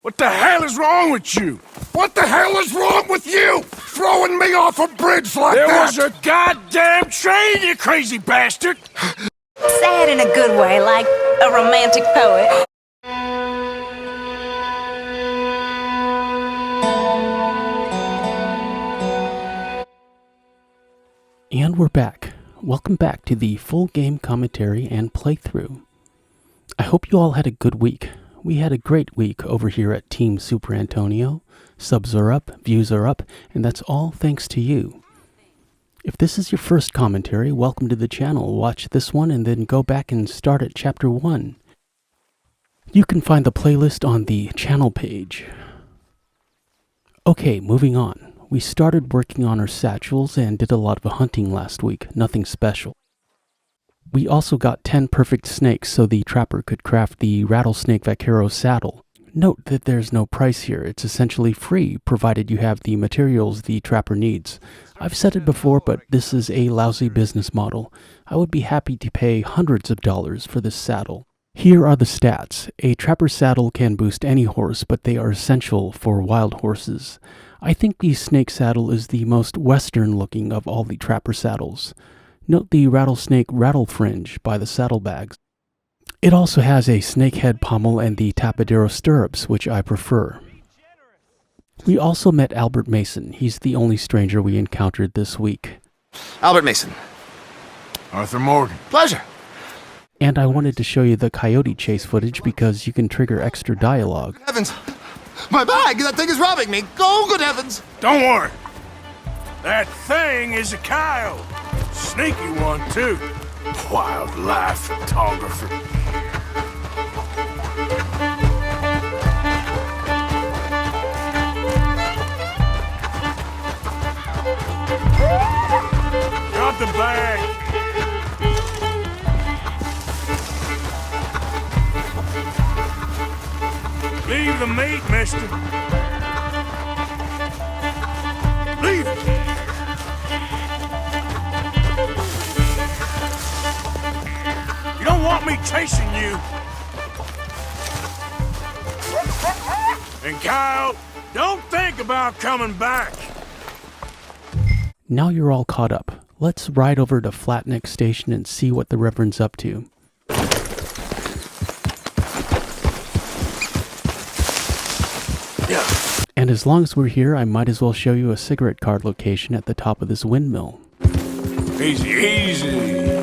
What the hell is wrong with you? What the hell is wrong with you? Throwing me off a bridge like that? There was a goddamn train, you crazy bastard! Sad in a good way, like a romantic poet. And we're back. Welcome back to the full game commentary and playthrough. I hope you all had a good week. We had a great week over here at Team Superantonio. Subs are up, views are up, and that's all thanks to you. If this is your first commentary, welcome to the channel. Watch this one and then go back and start at chapter 1. You can find the playlist on the channel page. Okay, moving on. We started working on our satchels and did a lot of hunting last week, nothing special. We also got 10 perfect snakes so the trapper could craft the rattlesnake vaquero saddle. Note that there's no price here, it's essentially free, provided you have the materials the trapper needs. I've said it before, but this is a lousy business model. I would be happy to pay hundreds of dollars for this saddle. Here are the stats. A trapper saddle can boost any horse, but they are essential for wild horses. I think the snake saddle is the most western looking of all the trapper saddles. Note the rattlesnake rattle fringe by the saddlebags. It also has a snakehead pommel and the tapadero stirrups, which I prefer. We also met Albert Mason. He's the only stranger we encountered this week. Albert Mason. Arthur Morgan. Pleasure. And I wanted to show you the coyote chase footage because you can trigger extra dialogue. Heavens! My bag! That thing is robbing me! Oh, good heavens! Don't worry. That thing is a coyote. Sneaky one, too. Wildlife photographer. Drop the bag. Leave the meat, mister. Leave it. You don't want me chasing you. And Kyle, don't think about coming back. Now you're all caught up. Let's ride over to Flatneck Station and see what the Reverend's up to. And as long as we're here, I might as well show you a cigarette card location at the top of this windmill. Easy, easy.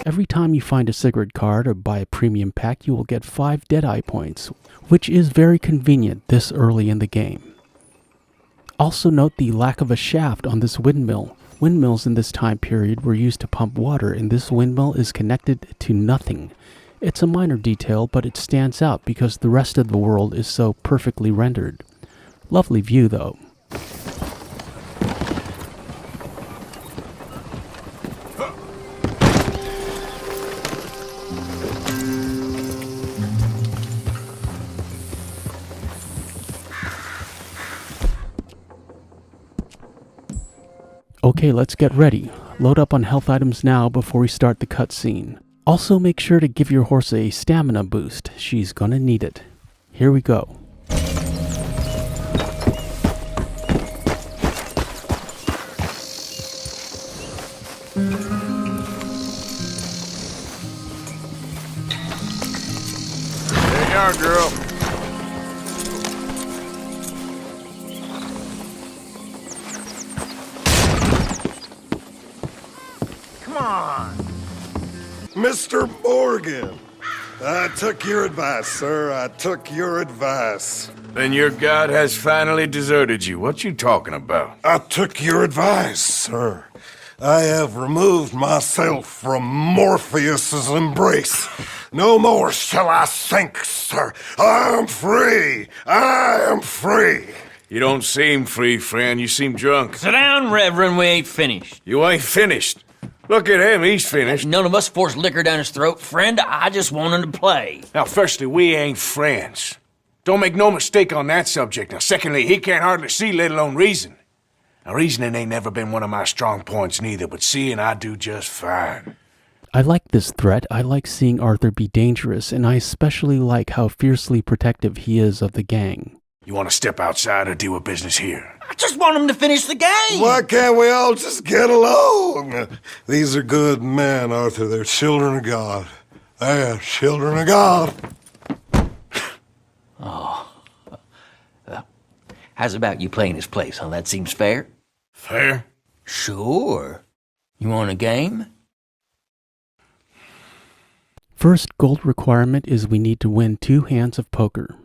Every time you find a cigarette card or buy a premium pack, you will get 5 Deadeye points, which is very convenient this early in the game. Also note the lack of a shaft on this windmill. Windmills in this time period were used to pump water, and this windmill is connected to nothing. It's a minor detail, but it stands out because the rest of the world is so perfectly rendered. Lovely view though. Okay, let's get ready. Load up on health items now before we start the cutscene. Also make sure to give your horse a stamina boost. She's gonna need it. Here we go. There you are, girl. Come on. Mr. Morgan, I took your advice, sir. I took your advice. Then your god has finally deserted you. What you talking about? I took your advice, sir. I have removed myself from Morpheus's embrace. No more shall I sink, sir. I am free. I am free. You don't seem free, friend. You seem drunk. Sit down, Reverend. We ain't finished. You ain't finished. Look at him. He's finished. None of us forced liquor down his throat. Friend, I just want him to play. Now, firstly, we ain't friends. Don't make no mistake on that subject. Now, secondly, he can't hardly see, let alone reason. Now, reasoning ain't never been one of my strong points neither, but seeing I do just fine. I like this threat. I like seeing Arthur be dangerous, and I especially like how fiercely protective he is of the gang. You want to step outside or deal with business here? I just want him to finish the game. Why can't we all just get along? These are good men, Arthur. They're children of God. They're children of God. How's about you playing his place, huh? That seems fair? Fair? Sure. You want a game? First gold requirement is we need to win 2 hands of poker.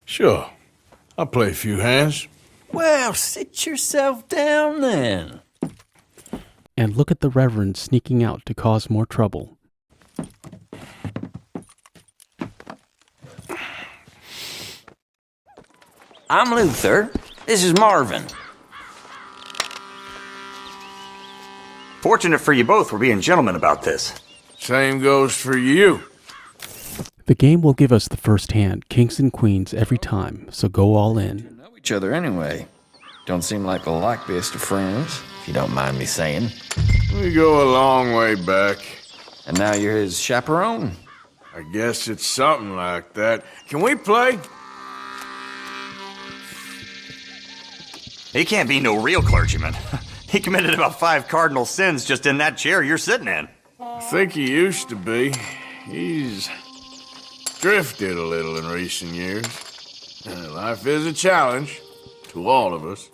Sure. I'll play a few hands. Well, sit yourself down then. And look at the Reverend sneaking out to cause more trouble. I'm Luther. This is Marvin. Fortunate for you both we're being gentlemen about this. Same goes for you. The game will give us the first hand, kings and queens every time, so go all in. Know each other anyway. Don't seem like the likeliest of friends, if you don't mind me saying. We go a long way back. And now you're his chaperone? I guess it's something like that. Can we play? He can't be no real clergyman. He committed about 5 cardinal sins just in that chair you're sitting in. I think he used to be. He's drifted a little in recent years. Life is a challenge to all of us.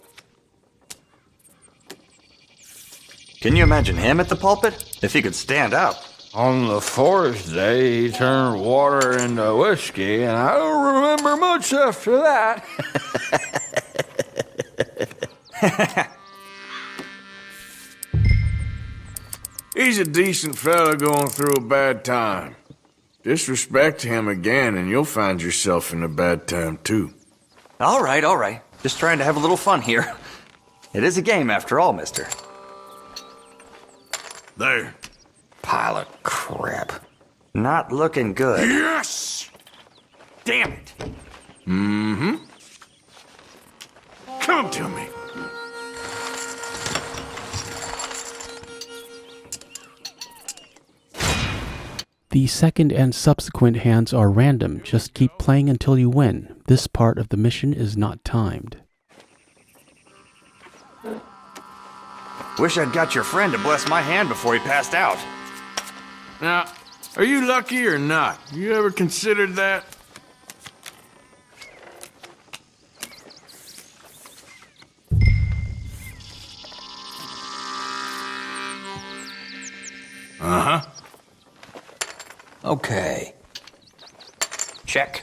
Can you imagine him at the pulpit? If he could stand up. On the 4th day, he turned water into whiskey, and I don't remember much after that. He's a decent fella going through a bad time. Disrespect him again, and you'll find yourself in a bad time, too. All right. Just trying to have a little fun here. It is a game after all, mister. There. Pile of crap. Not looking good. Yes! Damn it. Mm-hmm. Come to me. The second and subsequent hands are random. Just keep playing until you win. This part of the mission is not timed. Wish I'd got your friend to bless my hand before he passed out. Now, are you lucky or not? You ever considered that? Uh-huh. Okay. Check.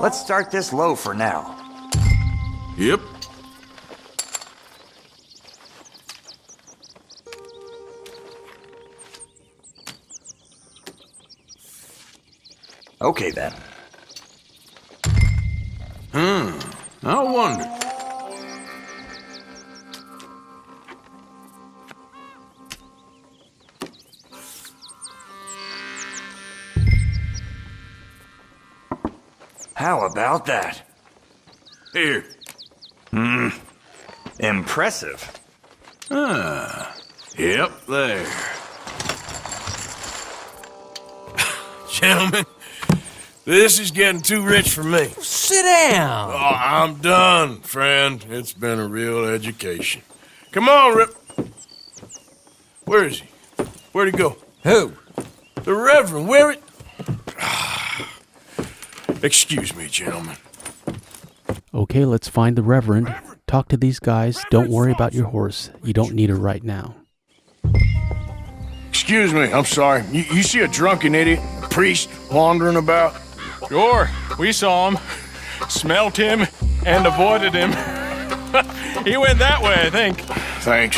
Let's start this low for now. Yep. Okay, then. I wonder. How about that? Here. Impressive. Yep, there. Gentlemen, this is getting too rich for me. Sit down. Oh, I'm done, friend. It's been a real education. Come on, Rip. Where is he? Where'd he go? Who? The Reverend. Where it? Excuse me, gentlemen. Okay, let's find the Reverend. Talk to these guys. Don't worry about your horse. You don't need her right now. Excuse Excuse me, I'm sorry. You see a drunken idiot, a priest, wandering about? Sure, we saw him, smelt him, and avoided him. He went that way, I think. Thanks.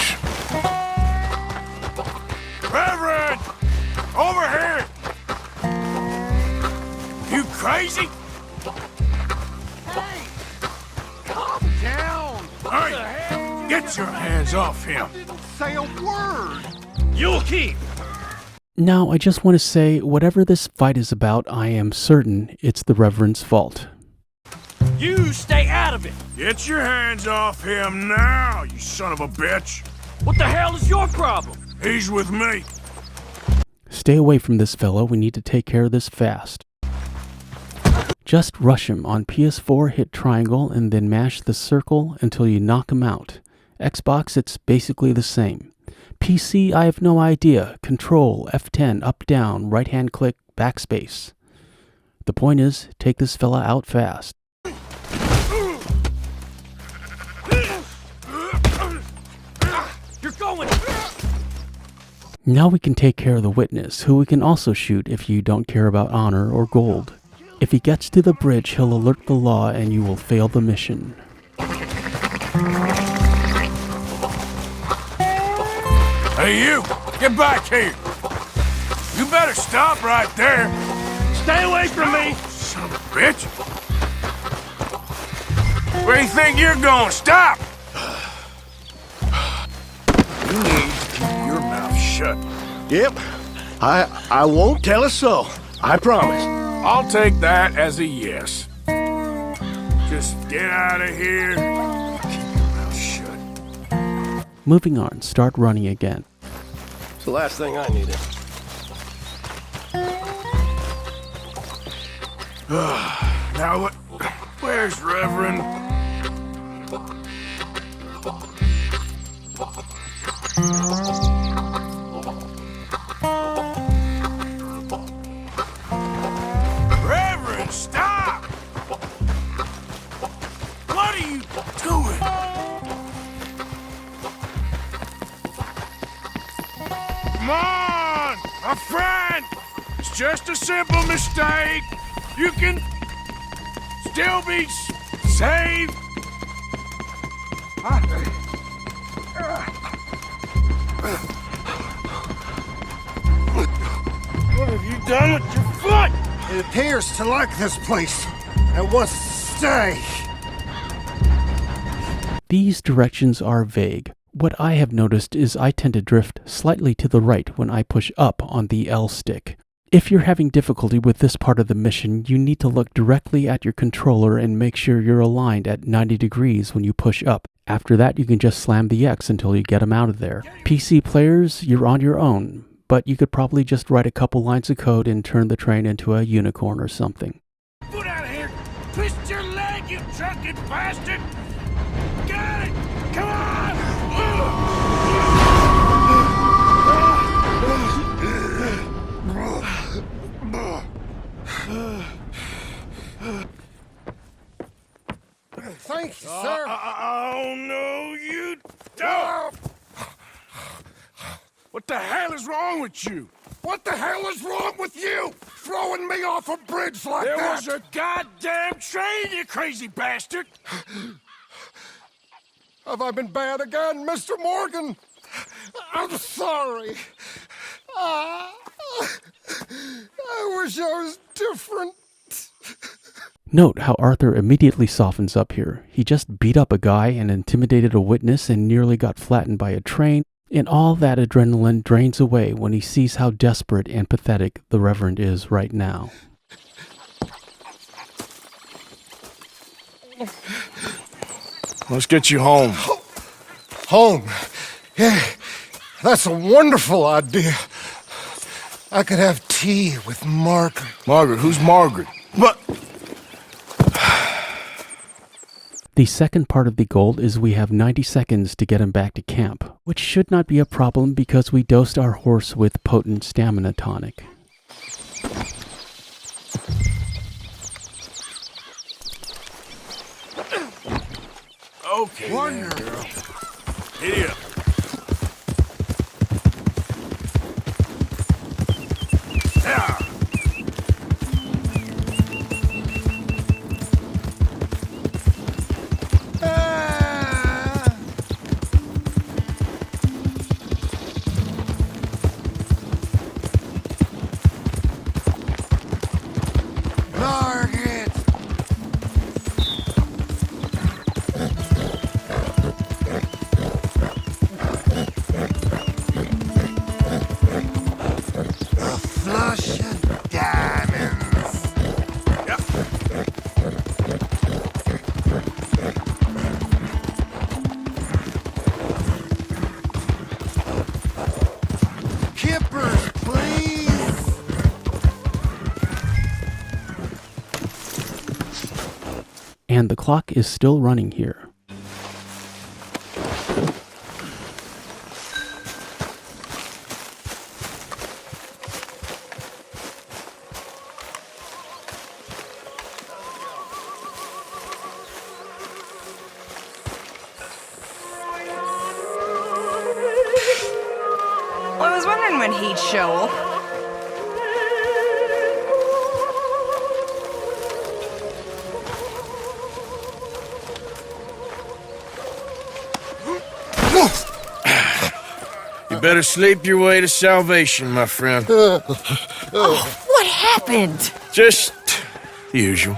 Reverend! Over here! You crazy? Hey! Calm down! Hey! Get your hands off him! Didn't say a word! You'll keep! Now, I just want to say, whatever this fight is about, I am certain it's the Reverend's fault. You stay out of it! Get your hands off him now, you son of a bitch! What the hell is your problem? He's with me. Stay away from this fellow, we need to take care of this fast. Just rush him. On PS4, hit triangle and then mash the circle until you knock him out. Xbox, it's basically the same. PC, I have no idea. Control, F10, up, down, right hand click, backspace. The point is, take this fella out fast. You're going! Now we can take care of the witness, who we can also shoot if you don't care about honor or gold. If he gets to the bridge, he'll alert the law and you will fail the mission. Hey, you! Get back here! You better stop right there! Stay away from me! Son of a bitch! Where do you think you're going? Stop! You need to keep your mouth shut. Yep. I won't tell a soul. I promise. I'll take that as a yes. Just get out of here. Keep your mouth shut. Moving on, start running again. It's the last thing I needed. Now what? Where's Reverend? Reverend, stop! What are you doing? Come on, my friend! It's just a simple mistake. You can still be saved. What have you done with your foot? It appears to like this place and wants to stay. These directions are vague. What I have noticed is I tend to drift slightly to the right when I push up on the L stick. If you're having difficulty with this part of the mission, you need to look directly at your controller and make sure you're aligned at 90 degrees when you push up. After that, you can just slam the X until you get them out of there. PC players, you're on your own, but you could probably just write a couple lines of code and turn the train into a unicorn or something. Get out of here! Twist your leg, you drunken bastard! Got it! Come on! Thank you, sir. Oh, no, you don't! What the hell is wrong with you? What the hell is wrong with you? Throwing me off a bridge like There that? was a goddamn train, you crazy bastard! Have I been bad again, Mr. Morgan? I'm sorry. I wish I was different. Note how Arthur immediately softens up here. He just beat up a guy and intimidated a witness and nearly got flattened by a train, and all that adrenaline drains away when he sees how desperate and pathetic the Reverend is right now. Let's get you home. Home. Yeah, that's a wonderful idea. I could have tea with Margaret. Margaret? Who's Margaret? What? The second part of the goal is we have 90 seconds to get him back to camp, which should not be a problem because we dosed our horse with potent stamina tonic. Okay, Wonderful. girl. Giddy up. And the clock is still running here. I was wondering when he'd show up. You better sleep your way to salvation, my friend. What happened? Just the usual.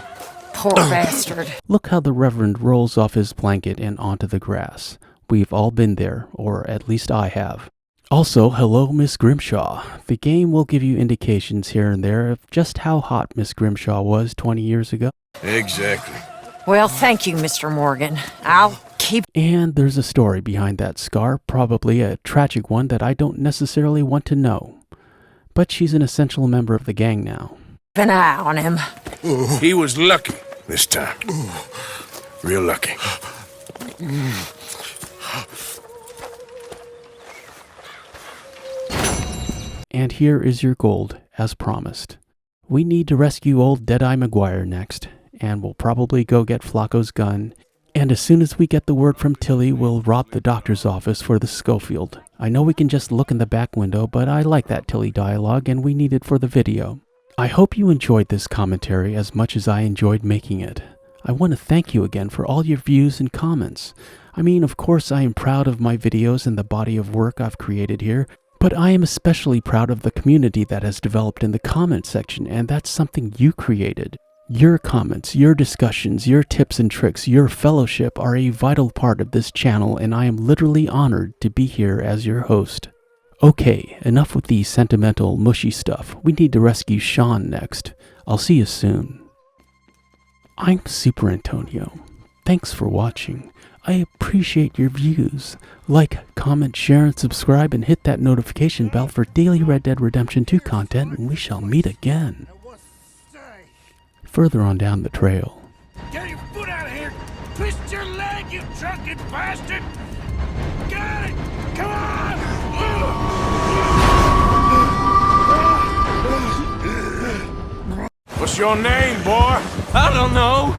Poor bastard. Look how the Reverend rolls off his blanket and onto the grass. We've all been there, or at least I have. Also, hello, Miss Grimshaw. The game will give you indications here and there of just how hot Miss Grimshaw was 20 years ago. Exactly. Well, thank you, Mr. Morgan. I'll keep... And there's a story behind that scar, probably a tragic one that I don't necessarily want to know. But she's an essential member of the gang now. an eye on him. He was lucky this time. Real lucky. And here is your gold, as promised. We need to rescue old Deadeye McGuire next, and we'll probably go get Flacco's gun. And as soon as we get the word from Tilly, we'll rob the doctor's office for the Schofield. I know we can just look in the back window, but I like that Tilly dialogue, and we need it for the video. I hope you enjoyed this commentary as much as I enjoyed making it. I want to thank you again for all your views and comments. I mean, of course, I am proud of my videos and the body of work I've created here, but I am especially proud of the community that has developed in the comment section, and that's something you created. Your comments, your discussions, your tips and tricks, your fellowship are a vital part of this channel, and I am literally honored to be here as your host. Okay, enough with the sentimental, mushy stuff. We need to rescue Sean next. I'll see you soon. I'm Superantonio. Thanks for watching. I appreciate your views. Like, comment, share, and subscribe, and hit that notification bell for daily Red Dead Redemption 2 content, and we shall meet again. Further on down the trail. Get your foot out of here! Twist your leg, you drunken bastard! Got it! Come on! What's your name, boy? I don't know.